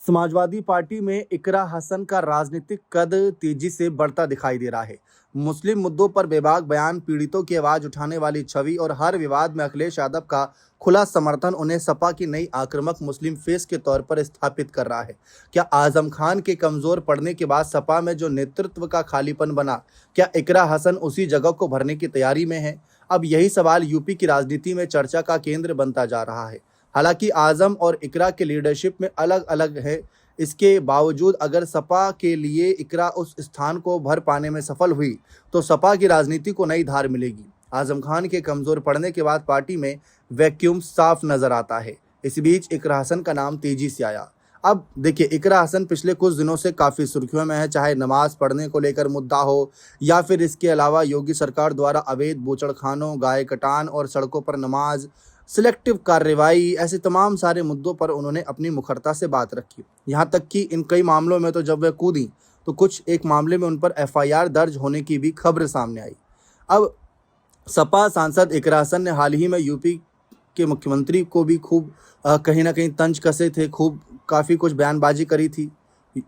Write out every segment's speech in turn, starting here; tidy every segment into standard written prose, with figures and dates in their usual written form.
Samajwadi party में इकरा हसन का राजनीतिक कद तेजी से बढ़ता दिखाई दे रहा है। मुस्लिम मुद्दों पर बेबाक बयान, पीड़ितों की आवाज उठाने वाली छवि और हर विवाद में अखिलेश यादव का खुला समर्थन उन्हें सपा की नई आक्रामक मुस्लिम फेस के तौर पर स्थापित कर रहा है। क्या आजम खान के कमजोर पड़ने के बाद सपा में जो नेतृत्व का खालीपन बना, क्या इकरा हसन उसी जगह को भरने की तैयारी में है? अब यही सवाल यूपी की राजनीति में चर्चा का केंद्र बनता जा रहा है। हालांकि आजम और इकरा के लीडरशिप में अलग अलग है, इसके बावजूद अगर सपा के लिए इकरा उस स्थान को भर पाने में सफल हुई तो सपा की राजनीति को नई धार मिलेगी। आजम खान के कमजोर पड़ने के बाद पार्टी में वैक्यूम साफ नजर आता है। इस बीच इकरा हसन का नाम तेजी से आया। अब देखिए, इकरा हसन पिछले कुछ दिनों से काफ़ी सुर्खियों में है, चाहे नमाज पढ़ने को लेकर मुद्दा हो या फिर इसके अलावा योगी सरकार द्वारा अवैध बूचड़खानों, गाय कटान और सड़कों पर नमाज, सिलेक्टिव कार्रवाई, ऐसे तमाम सारे मुद्दों पर उन्होंने अपनी मुखरता से बात रखी। यहाँ तक कि इन कई मामलों में तो जब वे कूदी तो कुछ एक मामले में उन पर एफआईआर दर्ज होने की भी खबर सामने आई। अब सपा सांसद इकरा हसन ने हाल ही में यूपी के मुख्यमंत्री को भी खूब कहीं ना कहीं तंज कसे थे, खूब काफ़ी कुछ बयानबाजी करी थी।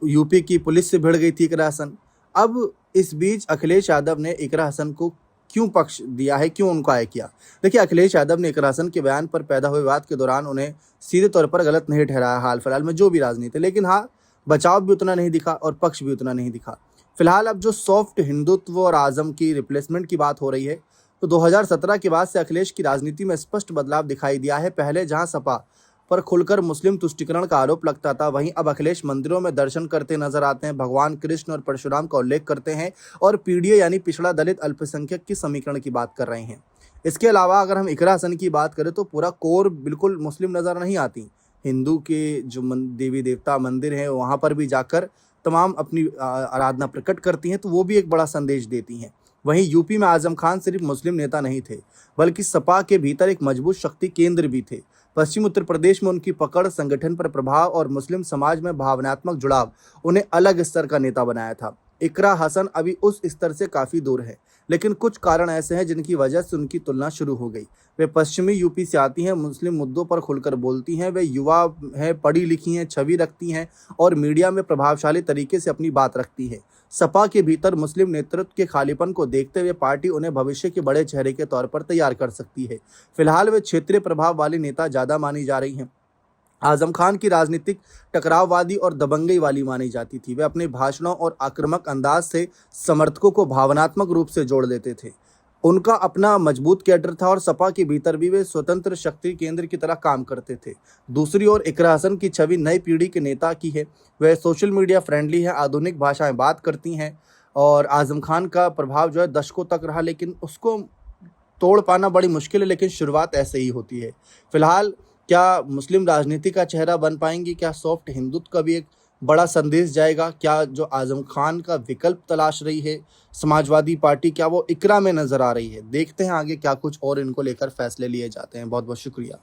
यूपी की पुलिस से भिड़ गई थी इकरा हसन। अब इस बीच अखिलेश यादव ने इकरा हसन को क्यों पक्ष दिया है, क्यों उनको आय किया? देखिए, अखिलेश यादव ने इकरा हसन के बयान पर पैदा हुए विवाद के दौरान उन्हें सीधे तौर पर गलत नहीं ठहराया हाल फिलहाल में जो भी राजनीति, लेकिन हाँ, बचाव भी उतना नहीं दिखा और पक्ष भी उतना नहीं दिखा। फिलहाल अब जो सॉफ्ट हिंदुत्व और आजम की रिप्लेसमेंट की बात हो रही है, तो 2017 के बाद से अखिलेश की राजनीति में स्पष्ट बदलाव दिखाई दिया है। पहले जहां सपा पर खुलकर मुस्लिम तुष्टीकरण का आरोप लगता था, वहीं अब अखिलेश मंदिरों में दर्शन करते नजर आते हैं, भगवान कृष्ण और परशुराम का उल्लेख करते हैं और पीडीए यानी पिछड़ा दलित अल्पसंख्यक की समीकरण की बात कर रहे हैं। इसके अलावा अगर हम इकरा हसन की बात करें तो पूरा कोर बिल्कुल मुस्लिम नजर नहीं आती। हिंदू के जो देवी देवता मंदिर हैं वहाँ पर भी जाकर तमाम अपनी आराधना प्रकट करती हैं, तो वो भी एक बड़ा संदेश देती हैं। वहीं यूपी में आजम खान सिर्फ मुस्लिम नेता नहीं थे, बल्कि सपा के भीतर एक मजबूत शक्ति केंद्र भी थे। पश्चिम उत्तर प्रदेश में उनकी पकड़, संगठन पर प्रभाव और मुस्लिम समाज में भावनात्मक जुड़ाव उन्हें अलग स्तर का नेता बनाया था। इकरा हसन अभी उस स्तर से काफ़ी दूर है, लेकिन कुछ कारण ऐसे हैं जिनकी वजह से उनकी तुलना शुरू हो गई। वे पश्चिमी यूपी से आती हैं, मुस्लिम मुद्दों पर खुलकर बोलती हैं, वे युवा हैं, पढ़ी लिखी हैं, छवि रखती हैं और मीडिया में प्रभावशाली तरीके से अपनी बात रखती है। सपा के भीतर मुस्लिम नेतृत्व के खालीपन को देखते हुए पार्टी उन्हें भविष्य के बड़े चेहरे के तौर पर तैयार कर सकती है। फिलहाल वे क्षेत्रीय प्रभाव वाली नेता ज़्यादा मानी जा रही हैं। आजम खान की राजनीतिक टकराववादी और दबंगई वाली मानी जाती थी। वे अपने भाषणों और आक्रामक अंदाज से समर्थकों को भावनात्मक रूप से जोड़ देते थे। उनका अपना मजबूत कैडर था और सपा के भीतर भी वे स्वतंत्र शक्ति केंद्र की तरह काम करते थे। दूसरी ओर इकरा हसन की छवि नई पीढ़ी के नेता की है। वह सोशल मीडिया फ्रेंडली है, आधुनिक भाषाएं बात करती हैं और आजम खान का प्रभाव जो है दशकों तक रहा, लेकिन उसको तोड़ पाना बड़ी मुश्किल है, लेकिन शुरुआत ऐसे ही होती है। फिलहाल क्या मुस्लिम राजनीति का चेहरा बन पाएंगी? क्या सॉफ्ट हिंदुत्व का भी एक बड़ा संदेश जाएगा? क्या जो आजम खान का विकल्प तलाश रही है समाजवादी पार्टी, क्या वो इकरा में नजर आ रही है? देखते हैं आगे क्या कुछ और इनको लेकर फैसले लिए जाते हैं। बहुत बहुत शुक्रिया।